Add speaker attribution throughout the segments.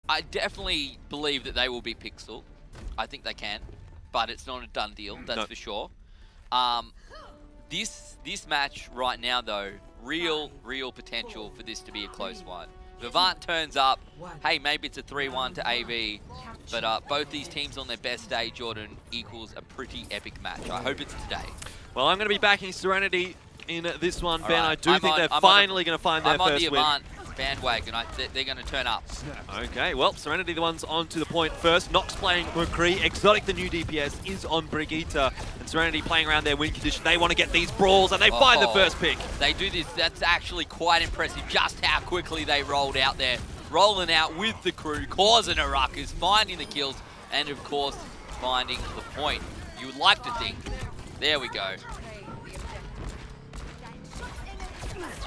Speaker 1: I definitely believe that they will beat Pixel. I think they can, but it's not a done deal, that's for sure. This match right now, though, real potential for this to be a close one. If Avant turns up, hey, maybe it's a 3-1 to AV, but both these teams on their best day, Jordan, equals a pretty epic match. I hope it's today.
Speaker 2: Well, I'm going to be backing SereNity in this one, Ben.
Speaker 1: Right.
Speaker 2: I do think they're finally going to find their first win.
Speaker 1: I'm on the Avant bandwagon. They're going to turn up.
Speaker 2: Okay, well, SereNity the ones on to the point first. Nox playing McCree. Exotic, the new DPS, is on Brigitte. And SereNity playing around their win condition. They want to get these brawls, and they find the first pick.
Speaker 1: They do this. That's actually quite impressive, just how quickly they rolled out there. Rolling out with the crew, causing a ruckus, finding the kills, and of course, finding the point. You would like to think. There we go.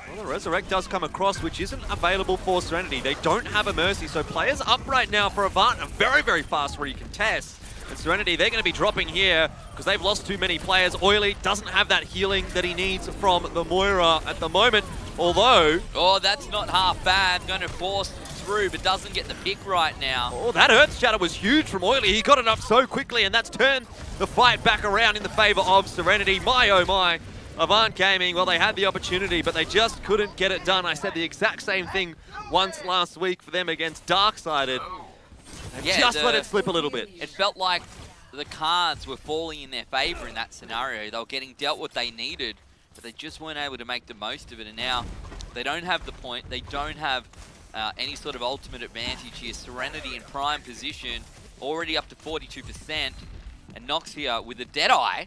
Speaker 2: Well, the Resurrect does come across, which isn't available for SereNity. They don't have a Mercy, so players up right now for Avant, a very fast recontest. And SereNity, they're going to be dropping here because they've lost too many players. Oily doesn't have that healing that he needs from the Moira at the moment, although...
Speaker 1: Oh, that's not half bad. Going to force through, but doesn't get the pick right now.
Speaker 2: Oh, that Earth Shatter was huge from Oily. He got it up so quickly, and that's turned the fight back around in the favor of SereNity. My, oh my. Avant Gaming, well, they had the opportunity, but they just couldn't get it done. I said the exact same thing once last week for them against Darksided. They just let it slip a little bit.
Speaker 1: It felt like the cards were falling in their favor in that scenario. They were getting dealt what they needed, but they just weren't able to make the most of it. And now they don't have the point. They don't have any sort of ultimate advantage here. SereNity in prime position, already up to 42%. And Nox here with a Deadeye.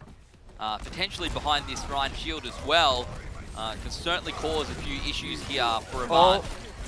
Speaker 1: Potentially behind this Rhine shield as well, can certainly cause a few issues here for Avant.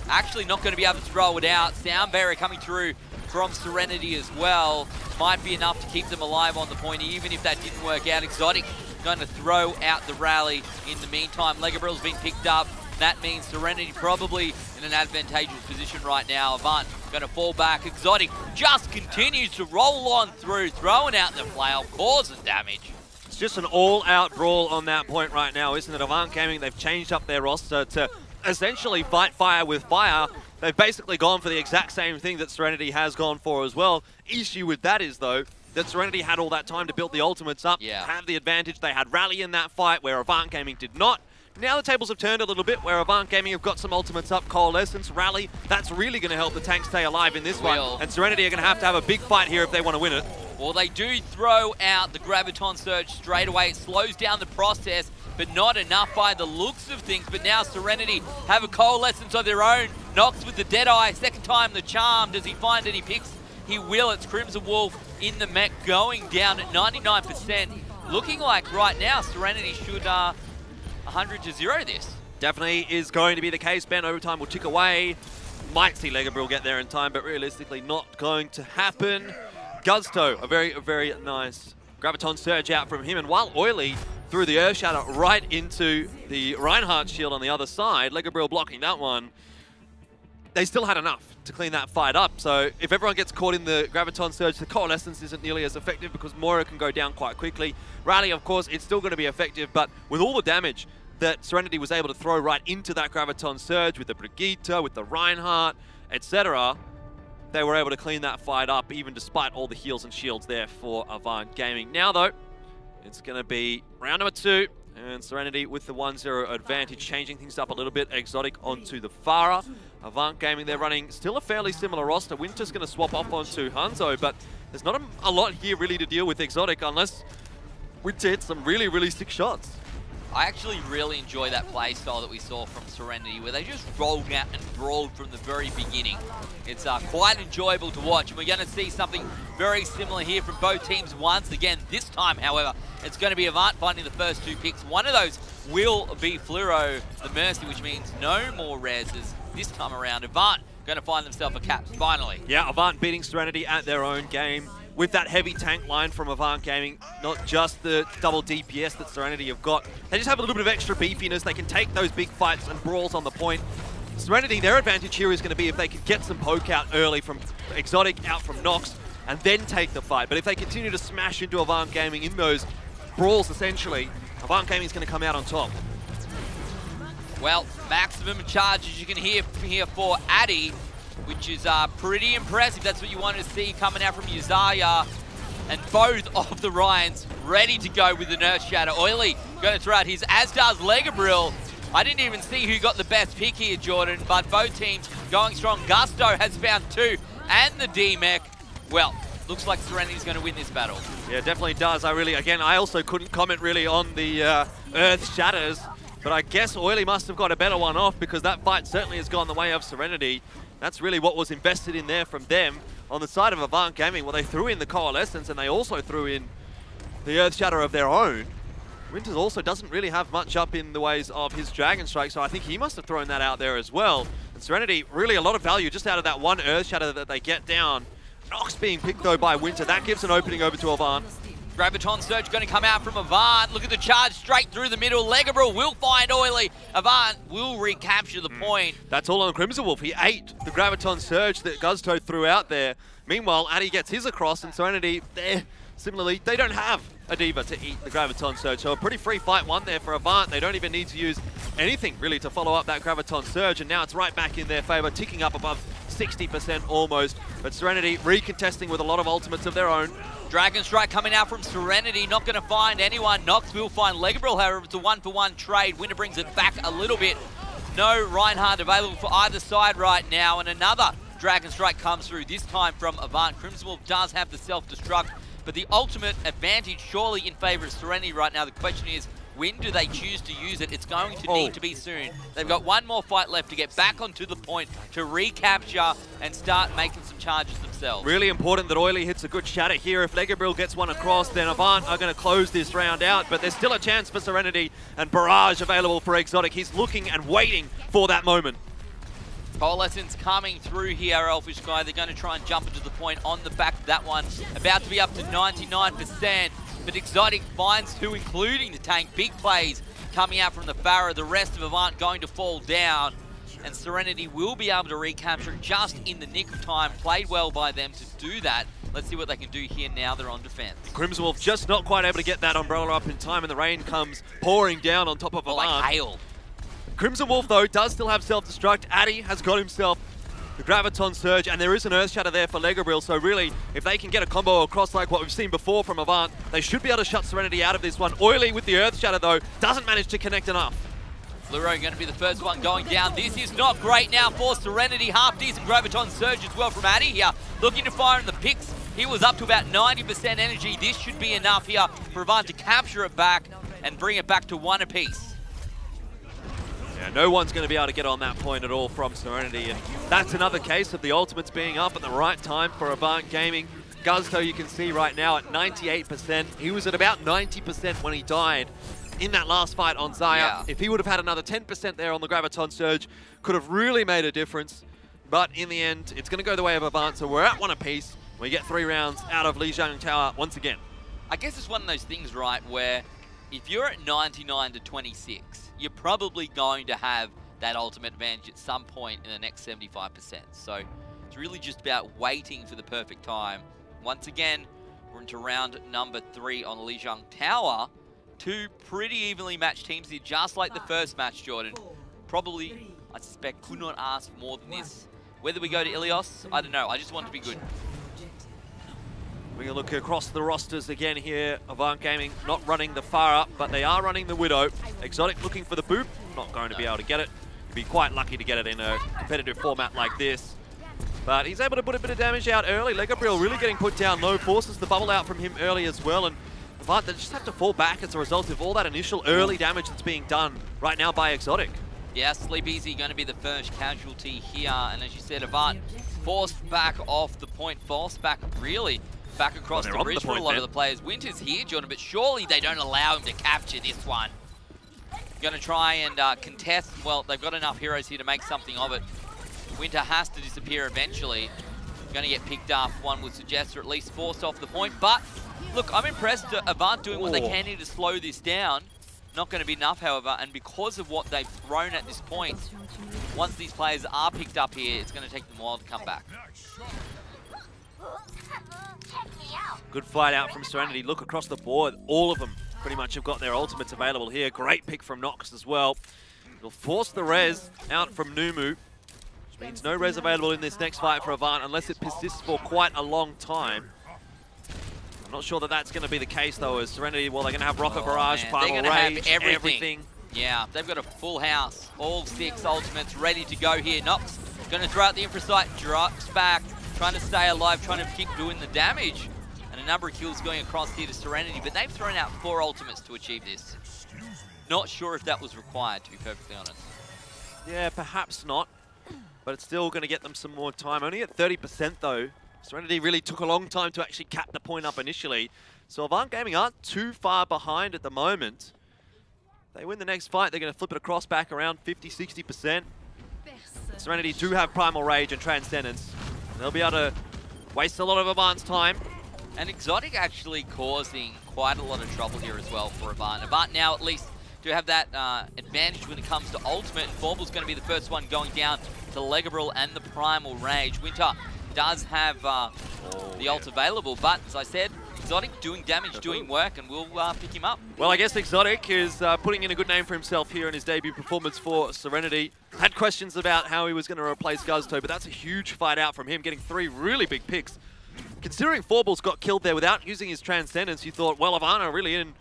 Speaker 1: Actually not going to be able to throw it out. Sound barrier coming through from SereNity as well. Might be enough to keep them alive on the point, even if that didn't work out. Exotic going to throw out the rally in the meantime. Legabril's been picked up. That means SereNity probably in an advantageous position right now. Avant going to fall back. Exotic just continues to roll on through, throwing out the flail, causing damage.
Speaker 2: Just an all-out brawl on that point right now, isn't it? Avant Gaming, they've changed up their roster to essentially fight fire with fire. They've basically gone for the exact same thing that SereNity has gone for as well. Issue with that is, though, that SereNity had all that time to build the ultimates up, have the advantage. They had Rally in that fight, where Avant Gaming did not. Now the tables have turned a little bit, where Avant Gaming have got some ultimates up, Coalescence, Rally. That's really going to help the tank stay alive in this one. And SereNity are going to have a big fight here if they want to win it.
Speaker 1: Well, they do throw out the Graviton Surge straight away. It slows down the process, but not enough by the looks of things. But now SereNity have a Coalescence of their own. Nox with the Deadeye, second time the charm. Does he find any picks? He will. It's Crimson Wolf in the mech going down at 99%. Looking like right now SereNity should 100-0 this.
Speaker 2: Definitely is going to be the case. Ben, overtime will tick away. Might see Legabril get there in time, but realistically not going to happen. Guzto, a very nice Graviton Surge out from him. And while Oily threw the Earth Shatter right into the Reinhardt shield on the other side, Legabril blocking that one, they still had enough to clean that fight up. So if everyone gets caught in the Graviton Surge, the Coalescence isn't nearly as effective because Moira can go down quite quickly. Rally, of course, it's still going to be effective, but with all the damage that SereNity was able to throw right into that Graviton Surge with the Brigitte, with the Reinhardt, etc., they were able to clean that fight up, even despite all the heals and shields there for Avant Gaming. Now, though, it's going to be round number 2, and SereNity with the 1-0 advantage, changing things up a little bit. Exotic onto the Pharah. Avant Gaming, they're running still a fairly similar roster. Winter's going to swap off onto Hanzo, but there's not a lot here really to deal with Exotic unless Winter hits some really sick shots.
Speaker 1: I actually really enjoy that play style that we saw from SereNity, where they just rolled out and brawled from the very beginning. It's quite enjoyable to watch, and we're going to see something very similar here from both teams once again. This time, however, it's going to be Avant finding the first 2 picks. One of those will be Fluoro, the Mercy, which means no more reses this time around. Avant going to find themselves a cap, finally.
Speaker 2: Yeah, Avant beating SereNity at their own game. With that heavy tank line from Avant Gaming, not just the double DPS that SereNity have got, they just have a little bit of extra beefiness. They can take those big fights and brawls on the point. SereNity, their advantage here is going to be if they can get some poke out early from Exotic, out from Nox, and then take the fight. But if they continue to smash into Avant Gaming in those brawls, essentially, Avant Gaming is going to come out on top.
Speaker 1: Well, maximum charges you can hear here for Addy. which is pretty impressive. That's what you want to see coming out from Uzaya. And both of the Ryans ready to go with the Earth Shatter. Oily going to throw out his, as does Legabrill. I didn't even see who got the best pick here, Jordan, but both teams going strong. Gusto has found 2, and the D-Mech. Well, looks like SereNity's going to win this battle. Yeah,
Speaker 2: definitely does. I also couldn't comment really on the Earth Shatters, but I guess Oily must have got a better one off because that fight certainly has gone the way of SereNity. That's really what was invested in there from them. On the side of Avant Gaming, well, they threw in the Coalescence and they also threw in the Earth Shatter of their own. Winters also doesn't really have much up in the ways of his Dragon Strike, so I think he must have thrown that out there as well. And SereNity, really a lot of value just out of that one Earth Shatter that they get down. Nox being picked though by Winter, that gives an opening over to Avant.
Speaker 1: Graviton Surge going to come out from Avant. Look at the charge straight through the middle. Legabrill will find Oily. Avant will recapture the point.
Speaker 2: That's all on Crimson Wolf. He ate the Graviton Surge that Gusto threw out there. Meanwhile, Addy gets his across, and SereNity, similarly, they don't have a D.Va to eat the Graviton Surge. So a pretty free fight one there for Avant. They don't even need to use anything really to follow up that Graviton Surge, and now it's right back in their favor, ticking up above 60% almost. But SereNity recontesting with a lot of ultimates of their own.
Speaker 1: Dragon Strike coming out from SereNity, not going to find anyone. Nox will find Legabrill, however, it's a 1-for-1 trade. Winter brings it back a little bit. No Reinhardt available for either side right now, and another Dragon Strike comes through, this time from Avant. Crimson Wolf does have the self-destruct, but the ultimate advantage surely in favor of SereNity right now. The question is, when do they choose to use it? It's going to need to be soon. They've got one more fight left to get back onto the point, to recapture and start making some charges themselves.
Speaker 2: Really important that Oily hits a good shatter here. If Legabrill gets one across, then Avant are going to close this round out, but there's still a chance for SereNity, and Barrage available for Exotic. He's looking and waiting for that moment.
Speaker 1: Coalescence coming through here, Elfishguy. They're going to try and jump into the point on the back of that one. About to be up to 99%. But Exotic finds 2, including the tank. Big plays coming out from the Pharah. The rest of Avant going to fall down. And SereNity will be able to recapture just in the nick of time. Played well by them to do that. Let's see what they can do here now they're on defense.
Speaker 2: Crimson Wolf just not quite able to get that umbrella up in time, and the rain comes pouring down on top of Avant.
Speaker 1: Like hail.
Speaker 2: Crimson Wolf, though, does still have self-destruct. Addy has got himself the Graviton Surge, and there is an Earth Shatter there for Legabrill, so really, if they can get a combo across like what we've seen before from Avant, they should be able to shut SereNity out of this one. Oily with the Earth Shatter, though, doesn't manage to connect enough.
Speaker 1: Luro going to be the first one going down. This is not great now for SereNity. Half-decent Graviton Surge as well from Addy here. Looking to fire in the picks. He was up to about 90% energy. This should be enough here for Avant to capture it back and bring it back to 1 apiece.
Speaker 2: Yeah, no one's going to be able to get on that point at all from SereNity, and that's another case of the ultimates being up at the right time for Avant Gaming. Gusto, you can see right now at 98%. He was at about 90% when he died in that last fight on Xayah. Yeah. If he would have had another 10% there on the Graviton Surge, could have really made a difference. But in the end, it's going to go the way of Avant, so we're at 1 apiece. We get 3 rounds out of Lijiang Tower once again.
Speaker 1: I guess it's one of those things, right, where if you're at 99 to 26, you're probably going to have that ultimate advantage at some point in the next 75%. So it's really just about waiting for the perfect time. Once again, we're into round number 3 on Lijiang Tower. 2 pretty evenly matched teams here, just like the first match, Jordan. Probably, I suspect, could not ask for more than this. Whether we go to Ilios, I don't know. I just want it to be good.
Speaker 2: We're going to look across the rosters again here. Avant Gaming not running the far up, but they are running the Widow. Exotic looking for the boop. Not going to be able to get it. He'd be quite lucky to get it in a competitive format like this. But he's able to put a bit of damage out early. Legabrill really getting put down low. Forces the bubble out from him early as well. And Avant, they just have to fall back as a result of all that initial early damage that's being done right now by Exotic.
Speaker 1: Yeah, Sleep Easy going to be the first casualty here. And as you said, Avant forced back off the point. Forced back really back across the bridge for a lot of the players. Winter's here, Jordan, but surely they don't allow him to capture this one. Going to try and contest. Well, they've got enough heroes here to make something of it. Winter has to disappear eventually. Going to get picked up, one would suggest, or at least forced off the point. But, look, I'm impressed at Avant doing what they can here to slow this down. Not going to be enough, however, and because of what they've thrown at this point, once these players are picked up here, it's going to take them a while to come back.
Speaker 2: Good fight out from SereNity. Look across the board. All of them pretty much have got their ultimates available here. Great pick from Nox as well. It'll force the res out from Numu. Means no res available in this next fight for Avant unless it persists for quite a long time. I'm not sure that that's going to be the case though, as SereNity, well, they're going to have Rocket Barrage, Primal Rage, everything.
Speaker 1: Yeah, they've got a full house. All 6 ultimates ready to go here. Nox going to throw out the infrasight, drops back, trying to stay alive, trying to keep doing the damage. And a number of kills going across here to SereNity, but they've thrown out 4 ultimates to achieve this. Not sure if that was required, to be perfectly honest. Yeah,
Speaker 2: perhaps not, but it's still going to get them some more time. Only at 30% though. SereNity really took a long time to actually cap the point up initially. So Avant Gaming aren't too far behind at the moment. They win the next fight, they're going to flip it across back around 50-60%. SereNity do have Primal Rage and Transcendence. They'll be able to waste a lot of Avant's time.
Speaker 1: And Exotic actually causing quite a lot of trouble here as well for Avant. Avant now at least do have that advantage when it comes to ultimate. And Formal's going to be the first one going down to Legabril and the Primal Rage. Winter does have the ult available, but as I said, Exotic doing damage, doing work, and we'll pick him up.
Speaker 2: Well, I guess Exotic is putting in a good name for himself here in his debut performance for SereNity. Had questions about how he was going to replace Guzto, but that's a huge fight out from him, getting 3 really big picks. Considering Forballs got killed there without using his Transcendence, you thought, well, Avant are really in,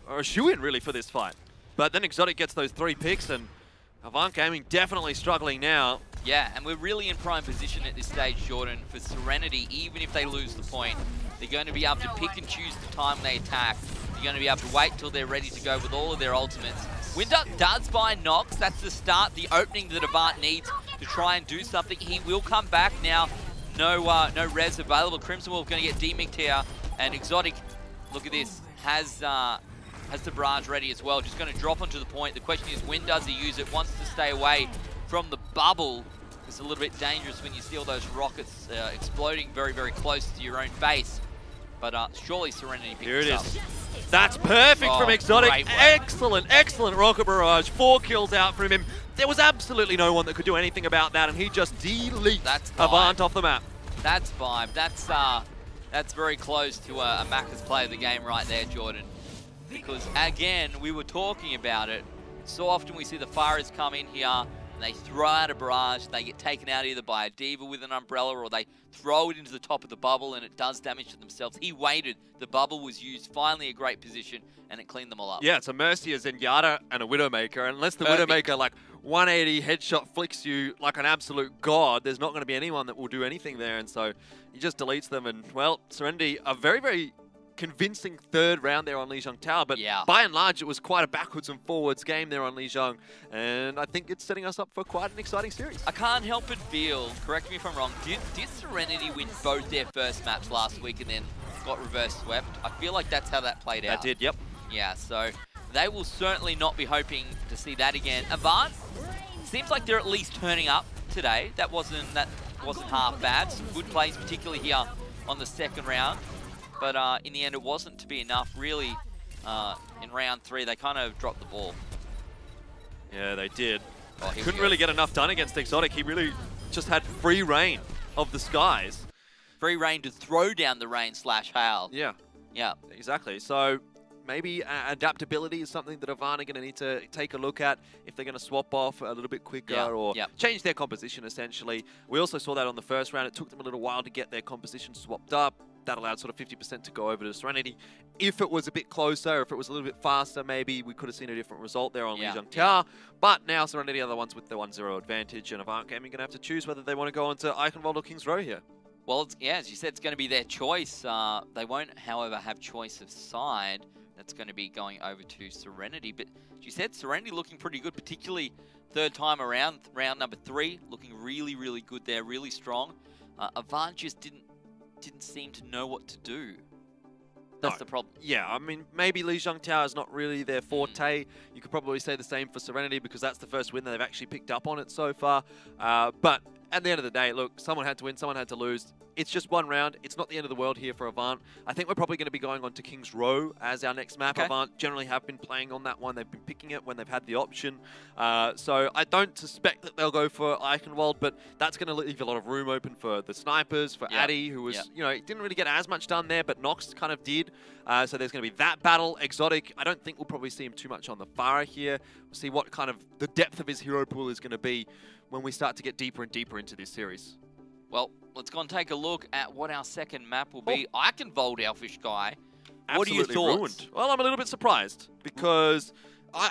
Speaker 2: or a shoe-in really for this fight. But then Exotic gets those 3 picks, and Avant Gaming definitely struggling now.
Speaker 1: Yeah, and we're really in prime position at this stage, Jordan, for SereNity. Even if they lose the point, they're going to be able to pick and choose the time they attack. They're going to be able to wait till they're ready to go with all of their ultimates. Winter does buy Nox. That's the start, the opening that Avant needs to try and do something. He will come back now. No res available. Crimson Wolf going to get demicked here, and Exotic, look at this, has the barrage ready as well. Just going to drop onto the point. The question is, when does he use it? Wants to stay away from the bubble. It's a little bit dangerous when you see all those rockets exploding very, very close to your own base. But surely SereNity picks it up.
Speaker 2: That's perfect from Exotic. Excellent, excellent Rocket Barrage. 4 kills out from him. There was absolutely no one that could do anything about that, and he just deletes Avant off the map.
Speaker 1: That's 5. That's very close to a Macca's play of the game right there, Jordan. Because, again, we were talking about it. So often we see the Fires come in here, and they throw out a barrage, they get taken out either by a D.Va with an umbrella, or they throw it into the top of the bubble and it does damage to themselves. He waited, the bubble was used, finally a great position, and it cleaned them all up.
Speaker 2: Yeah, it's a Mercy, a Zenyatta, and a Widowmaker. Unless the Widowmaker, like, 180 headshot flicks you like an absolute god, there's not going to be anyone that will do anything there, and so he just deletes them, and, well, SereNity, a very, very convincing 3rd round there on Lijiang Tower, but by and large it was quite a backwards and forwards game there on Lijiang, and I think it's setting us up for quite an exciting series.
Speaker 1: I can't help but feel, correct me if I'm wrong, did SereNity win both their first maps last week and then got reverse swept? I feel like that's how that played out.
Speaker 2: That did, yep.
Speaker 1: Yeah, so they will certainly not be hoping to see that again. Avant, seems like they're at least turning up today. That wasn't half bad. Some good plays, particularly here on the 2nd round. But in the end, it wasn't to be enough. Really, in round 3, they kind of dropped the ball.
Speaker 2: Yeah, they did.
Speaker 1: Oh,
Speaker 2: couldn't really get enough done against Exotic. He really just had free reign of the skies.
Speaker 1: Free reign to throw down the rain/hail.
Speaker 2: Yeah.
Speaker 1: Yeah.
Speaker 2: Exactly. So maybe adaptability is something that Avant are going to need to take a look at if they're going to swap off a little bit quicker or change their composition, essentially. We also saw that on the 1st round. It took them a little while to get their composition swapped up. That allowed sort of 50% to go over to SereNity. If it was a bit closer, if it was a little bit faster, maybe we could have seen a different result there on Lijiang Tower. But now SereNity are the ones with the 1-0 advantage, and Avant Gaming going to have to choose whether they want to go on to Eichenwald or Kings Row here.
Speaker 1: Well, as you said, it's going to be their choice. They won't, however, have choice of side. That's going to be going over to SereNity. But as you said, SereNity looking pretty good, particularly 3rd time around, round number 3, looking really, really good there, really strong. Avant just didn't seem to know what to do. That's the problem.
Speaker 2: Yeah, I mean, maybe Lijiang Tower is not really their forte. You could probably say the same for SereNity because that's the first win that they've actually picked up on it so far. But at the end of the day, look, someone had to win, someone had to lose. It's just one round. It's not the end of the world here for Avant. I think we're probably going to be going on to Kings Row as our next map. Avant generally have been playing on that one. They've been picking it when they've had the option. So I don't suspect that they'll go for Eichenwald, but that's going to leave a lot of room open for the snipers, for Addy, who was, you know, didn't really get as much done there, but Nox kind of did. So there's going to be that battle. Exotic, I don't think we'll probably see him too much on the Pharah here. We'll see what kind of the depth of his hero pool is going to be when we start to get deeper and deeper into this series.
Speaker 1: Well, let's go and take a look at what our second map will be. Eichenwald Elfishguy. What are your thoughts?
Speaker 2: Ruined. Well, I'm a little bit surprised because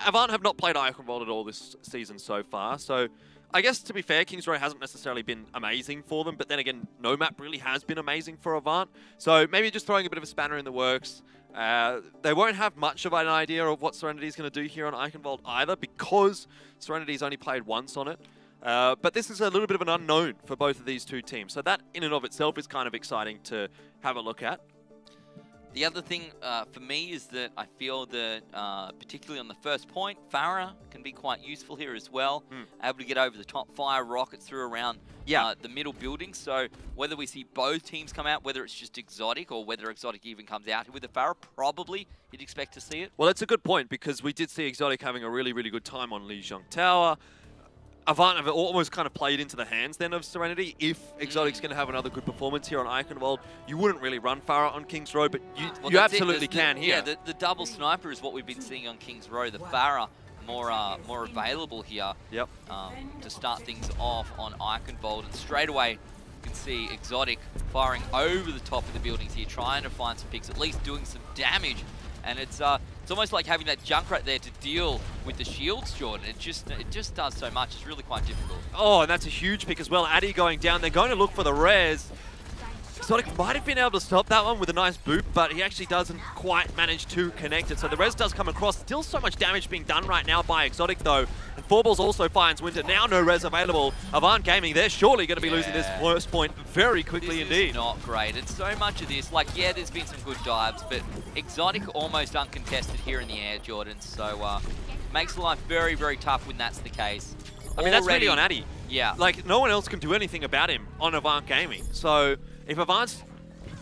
Speaker 2: Avant have not played Eichenwald at all this season so far. So I guess, to be fair, Kings Row hasn't necessarily been amazing for them, but then again, no map really has been amazing for Avant. So maybe just throwing a bit of a spanner in the works. They won't have much of an idea of what SereNity is going to do here on Eichenwald either, because SereNity's only played once on it. But this is a little bit of an unknown for both of these two teams. So that, in and of itself, is kind of exciting to have a look at.
Speaker 1: The other thing for me is that I feel that, particularly on the first point, Pharah can be quite useful here as well. Able to get over the top, fire rockets through around the middle building. So whether we see both teams come out, whether it's just Exotic or whether Exotic even comes out with the Pharah, probably you'd expect to see it. Well,
Speaker 2: that's a good point, because we did see Exotic having a really, really good time on Lijiang Tower. Avant have almost kind of played into the hands then of SereNity. If Exotic's going to have another good performance here on Eichenwald, you wouldn't really run Pharah on Kings Row, but you absolutely can here.
Speaker 1: Yeah, the double sniper is what we've been seeing on Kings Row. The Pharah more available here to start things off on Eichenwald. And straight away, you can see Exotic firing over the top of the buildings here, trying to find some picks, at least doing some damage. And it's almost like having that Junkrat there to deal with the shields, Jordan. It just does so much. It's really quite difficult.
Speaker 2: Oh, and that's a huge pick as well. Addy going down. They're going to look for the res. Exotic might have been able to stop that one with a nice boot, but he actually doesn't quite manage to connect it. So the res does come across. Still so much damage being done right now by Exotic, though. And Fourballs also finds Winter. Now no res available. Avant Gaming, they're surely going to be losing this first point very quickly indeed.
Speaker 1: This is not great. And so much of this, like, yeah, there's been some good dives, but Exotic almost uncontested here in the air, Jordan. So makes life very, very tough when that's the case.
Speaker 2: I mean, that's really on Addy.
Speaker 1: Yeah.
Speaker 2: Like, no one else can do anything about him on Avant Gaming. So if Avant's,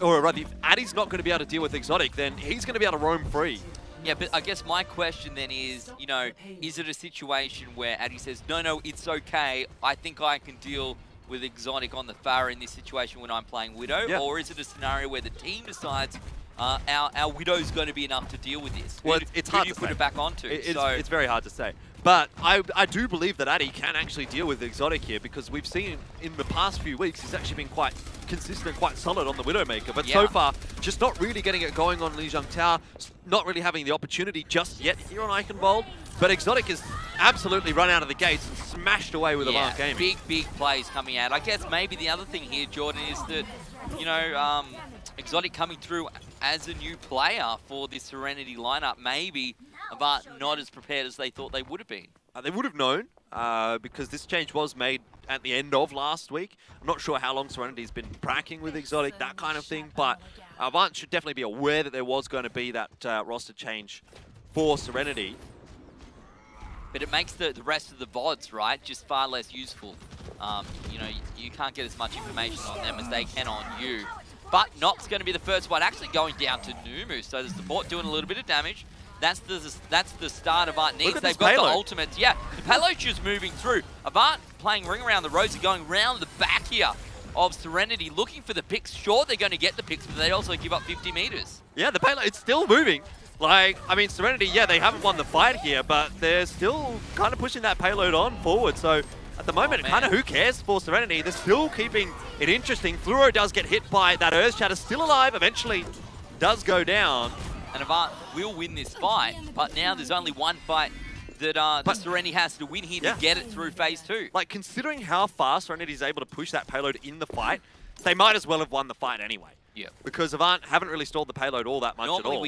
Speaker 2: or rather, if Addy's not going to be able to deal with Exotic, then he's going to be able to roam free.
Speaker 1: Yeah, but I guess my question then is, you know, is it a situation where Addy says, no, it's okay, I think I can deal with Exotic on the Pharah in this situation when I'm playing Widow?
Speaker 2: Yeah.
Speaker 1: Or is it a scenario where the team decides, our Widow's going to be enough to deal with this?
Speaker 2: Well, it's hard to
Speaker 1: put it back onto?
Speaker 2: It's very hard to say. But I do believe that Addy can actually deal with Exotic here, because we've seen in the past few weeks he's actually been quite consistent, quite solid on the Widowmaker. But so far, just not really getting it going on Lijiang Tower, not really having the opportunity just yet here on Eichenwald. But Exotic has absolutely run out of the gates and smashed away with Avant Gaming.
Speaker 1: Big plays coming out. I guess maybe the other thing here, Jordan, is that, you know, Exotic coming through as a new player for this SereNity lineup, maybe Avant not as prepared as they thought they would have been.
Speaker 2: They would have known, because this change was made at the end of last week. I'm not sure how long SereNity's been pracking with Exotic, that kind of thing, but Avant should definitely be aware that there was going to be that roster change for SereNity.
Speaker 1: But it makes the rest of the VODs, right, just far less useful. You know, you can't get as much information on them as they can on you. But Nox going to be the first one, actually going down to Numu. So the support doing a little bit of damage. That's the start Avant needs. They've got the ultimates. Yeah, the payload's just moving through. Avant playing ring around the rosy, going around the back here of SereNity, looking for the picks. Sure, they're going to get the picks, but they also give up 50 meters.
Speaker 2: Yeah, the payload, it's still moving. Like, I mean, SereNity, yeah, they haven't won the fight here, but they're still kind of pushing that payload on forward. So at the moment, kind of who cares for SereNity? They're still keeping it interesting. Fluoro does get hit by that Earth Shatter, still alive, eventually does go down.
Speaker 1: And Avant will win this fight, but now there's only one fight that SereNity has to win here to get it through phase 2.
Speaker 2: Like, considering how fast SereNity is able to push that payload in the fight, they might as well have won the fight anyway.
Speaker 1: Yeah.
Speaker 2: Because Avant haven't really stalled the payload all that much at all.
Speaker 1: Normally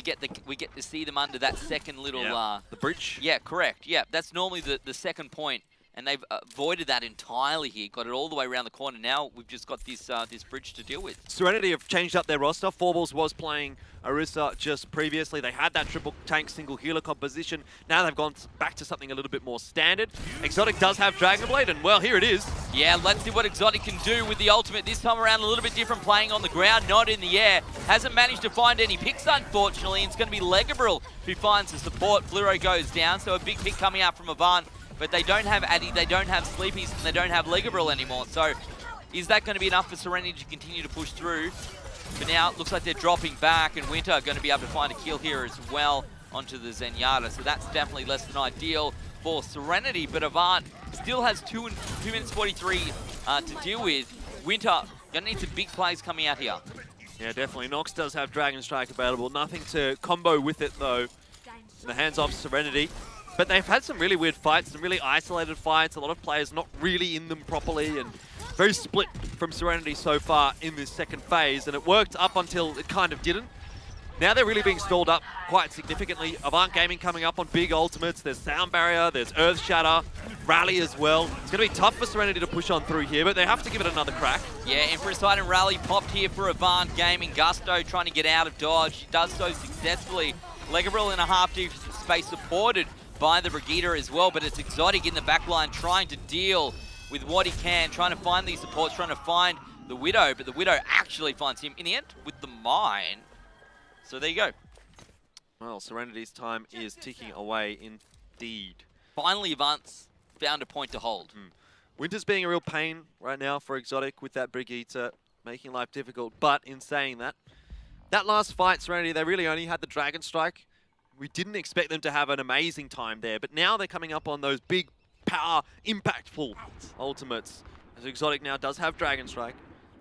Speaker 1: we get to see them under that second little
Speaker 2: the bridge.
Speaker 1: Yeah, correct. Yeah, that's normally the second point, and they've avoided that entirely here. Got it all the way around the corner. Now we've just got this this bridge to deal with.
Speaker 2: SereNity have changed up their roster. Fourballs was playing Orisa just previously. They had that triple tank single healer composition. Now they've gone back to something a little bit more standard. Exotic does have Dragon Blade, and well, here it is.
Speaker 1: Yeah, let's see what Exotic can do with the ultimate. This time around a little bit different, playing on the ground, not in the air. Hasn't managed to find any picks, unfortunately. It's going to be Legabril who finds the support. Fluoro goes down, so a big pick coming out from Avant. But they don't have Addy, they don't have Sleepies, and they don't have Legabril anymore. So is that going to be enough for SereNity to continue to push through? But now it looks like they're dropping back, and Winter are going to be able to find a kill here as well onto the Zenyatta. So that's definitely less than ideal for SereNity, but Avant still has 2 minutes 43 to deal with. Winter, going to need some big plays coming out here.
Speaker 2: Yeah, definitely. Nox does have Dragon Strike available. Nothing to combo with it, though, in the hands of SereNity. But they've had some really weird fights, some really isolated fights. A lot of players not really in them properly, and very split from SereNity so far in this second phase. And it worked up until it kind of didn't. Now they're really being stalled up quite significantly. Avant Gaming coming up on big ultimates. There's Sound Barrier, there's Earth Shatter, Rally as well. It's going to be tough for SereNity to push on through here, but they have to give it another crack. Yeah, Infrared and Rally popped here for Avant Gaming. Gusto trying to get out of dodge. She does so successfully. Legabril in a half-deep space supported by the Brigitte as well, but it's Exotic in the backline trying to deal with what he can, trying to find these supports, trying to find the Widow, but the Widow actually finds him in the end with the mine. So there you go. Well, SereNity's time is ticking away indeed. Finally, Avant's found a point to hold. Winter's being a real pain right now for Exotic with that Brigitte, making life difficult. But in saying that, that last fight, SereNity, they really only had the Dragon Strike. We didn't expect them to have an amazing time there, but now they're coming up on those big power, impactful ultimates. As Exotic now does have Dragon Strike.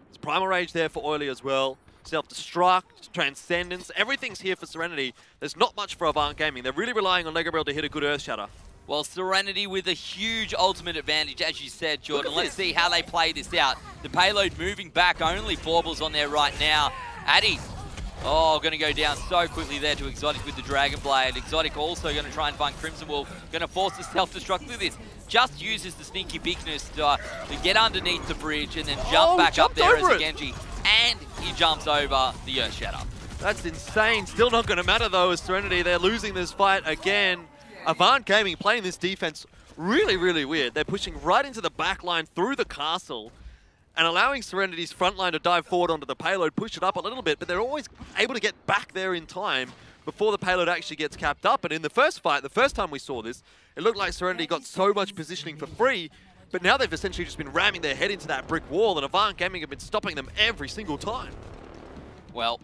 Speaker 2: There's Primal Rage there for Oily as well. Self-destruct, Transcendence, everything's here for SereNity. There's not much for Avant Gaming. They're really relying on Legabril to hit a good Earth Shatter. Well, SereNity with a huge ultimate advantage, as you said, Jordan. Let's see how they play this out. The payload moving back, only Forbles on there right now. Addy, going to go down so quickly there to Exotic with the Dragon Blade. Exotic also going to try and find Crimson Wolf, going to force the self-destruct through this. Just uses the sneaky bigness to get underneath the bridge and then jump back up there as a Genji. And he jumps over the Earth Shatter. That's insane. Still not going to matter, though, as SereNity. They're losing this fight again. Avant Gaming playing this defense really, really weird. They're pushing right into the back line through the castle and allowing SereNity's front line to dive forward onto the payload, push it up a little bit, but they're always able to get back there in time before the payload actually gets capped up. And in the first fight, the first time we saw this, it looked like SereNity got so much positioning for free, but now they've essentially just been ramming their head into that brick wall, and Avant Gaming have been stopping them every single time. Well,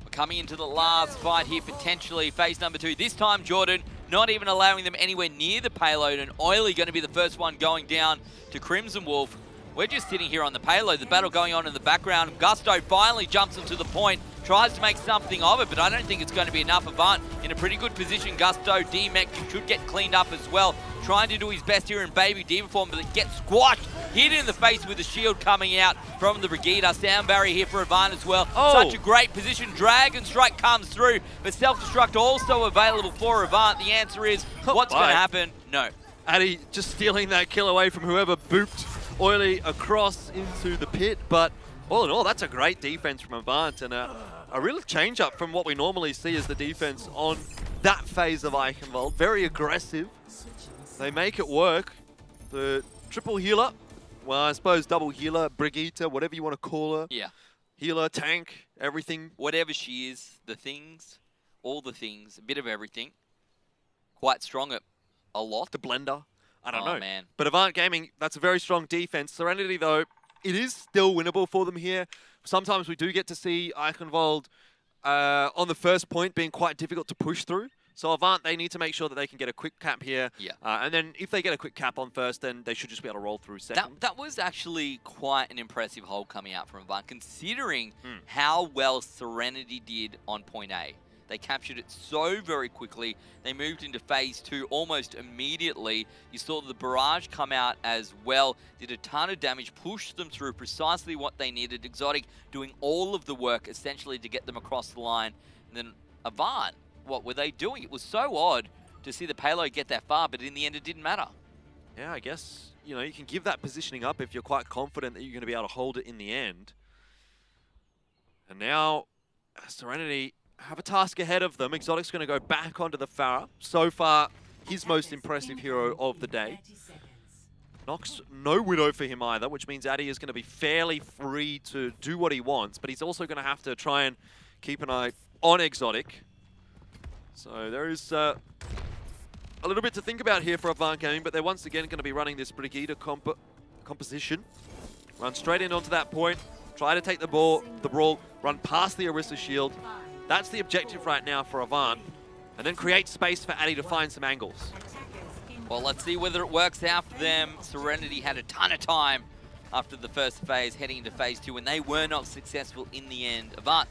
Speaker 2: we're coming into the last fight here, potentially, phase number 2. This time, Jordan, not even allowing them anywhere near the payload, and Oily going to be the first one going down to Crimson Wolf. We're just sitting here on the payload, the battle going on in the background. Gusto finally jumps into the point, tries to make something of it, but I don't think it's going to be enough. Avant in a pretty good position. Gusto, D-Mech should get cleaned up as well. Trying to do his best here in Baby Diva form, but it gets squashed. Hit in the face with the shield coming out from the Brigitte. Sound Barrier here for Avant as well. Such a great position. Dragon Strike comes through, but Self-Destruct also available for Avant. The answer is, what's going to happen? No. Addy just stealing that kill away from whoever booped Oily across into the pit, but all in all, that's a great defense from Avant, and a real change up from what we normally see as the defense on that phase of Eichenwald. Very aggressive. They make it work. The triple healer, well, I suppose double healer, Brigitte, whatever you want to call her. Yeah. Healer, tank, everything. Whatever she is, the things, all the things, a bit of everything. Quite strong at a lot. The blender. I don't know. Man. But Avant Gaming, that's a very strong defense. SereNity, though, it is still winnable for them here. Sometimes we do get to see Eichenwald on the first point being quite difficult to push through. So Avant, they need to make sure that they can get a quick cap here. Yeah. And then if they get a quick cap on first, then they should just be able to roll through second. That was actually quite an impressive hold coming out from Avant, considering how well SereNity did on point A. They captured it so very quickly. They moved into phase 2 almost immediately. You saw the barrage come out as well. Did a ton of damage, pushed them through precisely what they needed. Exotic doing all of the work essentially to get them across the line. And then Avant, what were they doing? It was so odd to see the payload get that far, but in the end it didn't matter. Yeah, I guess, you know, you can give that positioning up if you're quite confident that you're going to be able to hold it in the end. And now SereNity have a task ahead of them. Exotic's going to go back onto the Pharah. So far, his most impressive hero of the day. Nox, no Widow for him either, which means Addy is going to be fairly free to do what he wants, but he's also going to have to try and keep an eye on Exotic. So there is a little bit to think about here for Avant Gaming, but they're once again going to be running this Brigitte composition. Run straight in onto that point. try to take the brawl, run past the Orisa shield. That's the objective right now for Avant. And then create space for Addy to find some angles.
Speaker 1: Well, let's see whether it works out for them. SereNity had a ton of time after the first phase, heading into phase 2, and they were not successful in the end. Avant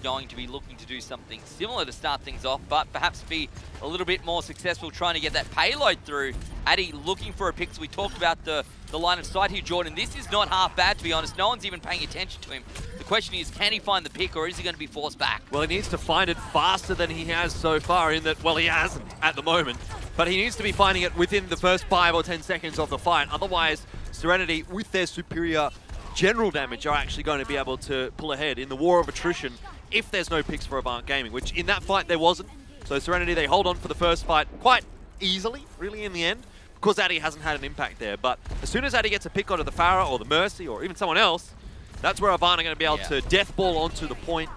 Speaker 1: going to be looking to do something similar to start things off, but perhaps be a little bit more successful trying to get that payload through. Addy looking for a Pixie. We talked about the line of sight here, Jordan. This is not half bad, to be honest. No one's even paying attention to him. The question is, can he find the pick, or is he going to be forced back?
Speaker 2: Well, he needs to find it faster than he has so far, in that, well, he hasn't at the moment. But he needs to be finding it within the first 5 or 10 seconds of the fight. Otherwise, SereNity, with their superior general damage, are actually going to be able to pull ahead in the war of attrition if there's no picks for Avant Gaming, which in that fight there wasn't. So SereNity, they hold on for the first fight quite easily, really, in the end. Of course, Addy hasn't had an impact there, but as soon as Addy gets a pick onto the Pharah or the Mercy or even someone else, that's where Avant are going to be able to death ball onto the point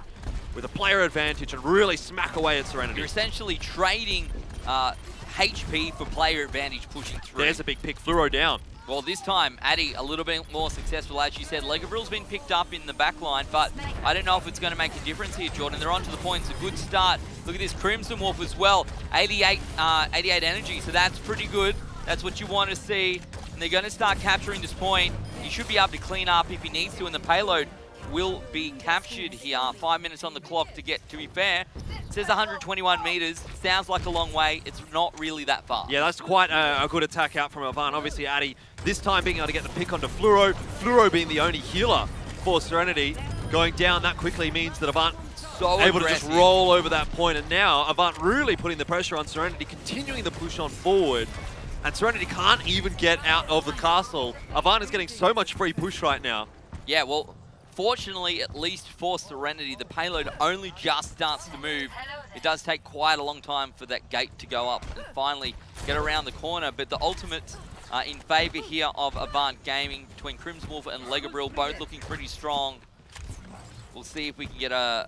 Speaker 2: with a player advantage and really smack away at SereNity.
Speaker 1: You're essentially trading HP for player advantage pushing through.
Speaker 2: There's a big pick, Fluoro down.
Speaker 1: Well, this time, Addy a little bit more successful, as you said. Legabril's been picked up in the back line, but I don't know if it's going to make a difference here, Jordan. They're onto the point. It's a good start. Look at this Crimson Wolf as well. 88 energy, so that's pretty good. That's what you want to see. And they're going to start capturing this point. He should be able to clean up if he needs to, and the payload will be captured here. 5 minutes on the clock to get, to be fair. It says 121 meters. Sounds like a long way. It's not really that far.
Speaker 2: Yeah, that's quite a good attack out from Avant. Obviously, Addy this time being able to get the pick onto Fluoro. Fluoro being the only healer for SereNity. Going down that quickly means that Avant
Speaker 1: so
Speaker 2: able
Speaker 1: aggressive
Speaker 2: to just roll over that point. And now Avant really putting the pressure on SereNity, continuing the push on forward. And SereNity can't even get out of the castle. Avant is getting so much free push right now.
Speaker 1: Yeah, well, fortunately, at least for SereNity, the payload only just starts to move. It does take quite a long time for that gate to go up and finally get around the corner, but the ultimates in favour here of Avant Gaming between Crimson Wolf and Legabril, both looking pretty strong. We'll see if we can get a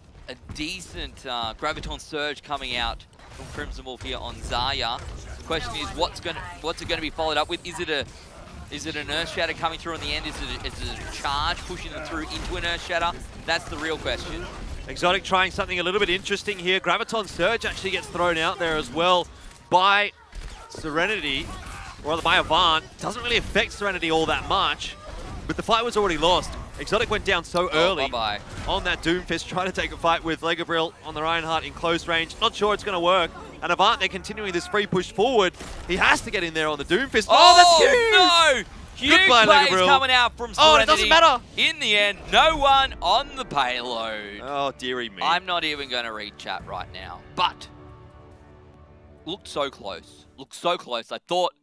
Speaker 1: decent Graviton Surge coming out from Crimson Wolf here on Zarya. The question is, what's it going to be followed up with? Is it an Earth Shatter coming through on the end? Is it a charge pushing them through into an Earth Shatter? That's the real question.
Speaker 2: Exotic trying something a little bit interesting here. Graviton Surge actually gets thrown out there as well by SereNity, or rather by Avant. Doesn't really affect SereNity all that much, but the fight was already lost. Exotic went down so early on that Doomfist, trying to take a fight with Legabril on the Reinhardt in close range. Not sure it's going to work. And Avant, they're continuing this free push forward. He has to get in there on the Doomfist. Oh, that's huge!
Speaker 1: No! Huge plays coming out from SereNity.
Speaker 2: Oh, it doesn't matter.
Speaker 1: In the end, no one on the payload.
Speaker 2: Oh, dearie me.
Speaker 1: I'm not even going to read chat right now. But, looked so close. Looked so close. I thought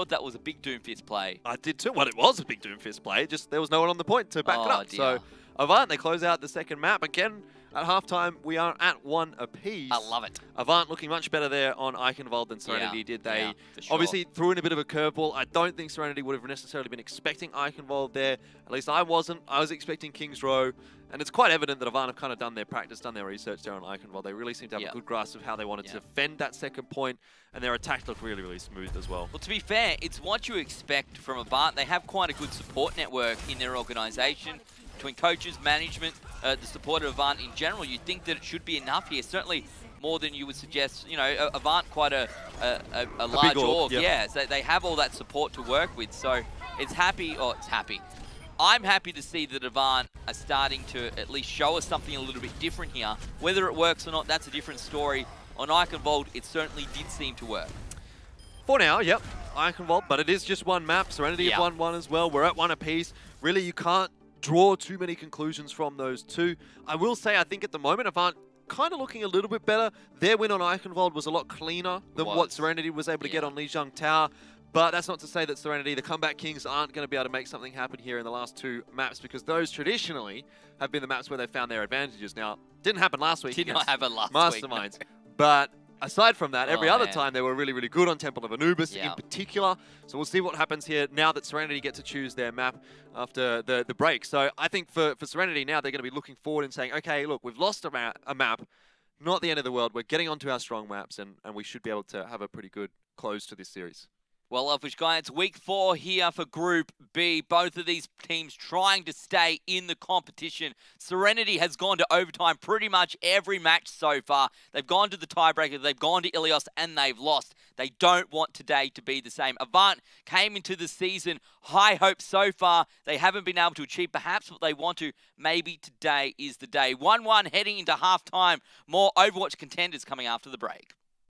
Speaker 1: that was a big Doomfist play.
Speaker 2: I did too. Well, it was a big Doomfist play. Just there was no one on the point to back it up.
Speaker 1: Dear.
Speaker 2: So Avant, they close out the second map. Again, at halftime, we are at 1 apiece.
Speaker 1: I love it.
Speaker 2: Avant looking much better there on Eichenwald than SereNity did. They
Speaker 1: sure.
Speaker 2: obviously threw in a bit of a curveball. I don't think SereNity would have necessarily been expecting Eichenwald there. At least I wasn't. I was expecting King's Row. And it's quite evident that Avant have kind of done their practice, done their research there on Eichenwald. They really seem to have a good grasp of how they wanted to defend that second point, and their attack looked really, really smooth as well.
Speaker 1: Well, to be fair, it's what you expect from Avant. They have quite a good support network in their organisation, between coaches, management, the support of Avant in general. You'd think that it should be enough here, certainly more than you would suggest. You know, Avant quite a large org, yeah. So they have all that support to work with, so it's happy. I'm happy to see that Avant are starting to at least show us something a little bit different here. Whether it works or not, that's a different story. On Eichenwald, it certainly did seem to work.
Speaker 2: For now, yep, Eichenwald, but it is just one map. SereNity have won one as well. We're at 1 apiece. Really, you can't draw too many conclusions from those two. I will say, I think at the moment, Avant kind of looking a little bit better. Their win on Eichenwald was a lot cleaner than what SereNity was able to get on Lijiang Tower. But that's not to say that SereNity, the Comeback Kings, aren't going to be able to make something happen here in the last 2 maps, because those traditionally have been the maps where they found their advantages. Now, didn't happen last week.
Speaker 1: Did not happen last
Speaker 2: Masterminds.
Speaker 1: week.
Speaker 2: But aside from that, every other time they were really, really good on Temple of Anubis in particular. So we'll see what happens here now that SereNity get to choose their map after the break. So I think for SereNity now, they're going to be looking forward and saying, okay, look, we've lost a map. Not the end of the world. We're getting onto our strong maps, and we should be able to have a pretty good close to this series.
Speaker 1: Well, Elfishguy, it's week 4 here for Group B. Both of these teams trying to stay in the competition. SereNity has gone to overtime pretty much every match so far. They've gone to the tiebreaker, they've gone to Ilios, and they've lost. They don't want today to be the same. Avant came into the season high hopes so far. They haven't been able to achieve perhaps what they want to. Maybe today is the day. 1-1 heading into halftime. More Overwatch Contenders coming after the break.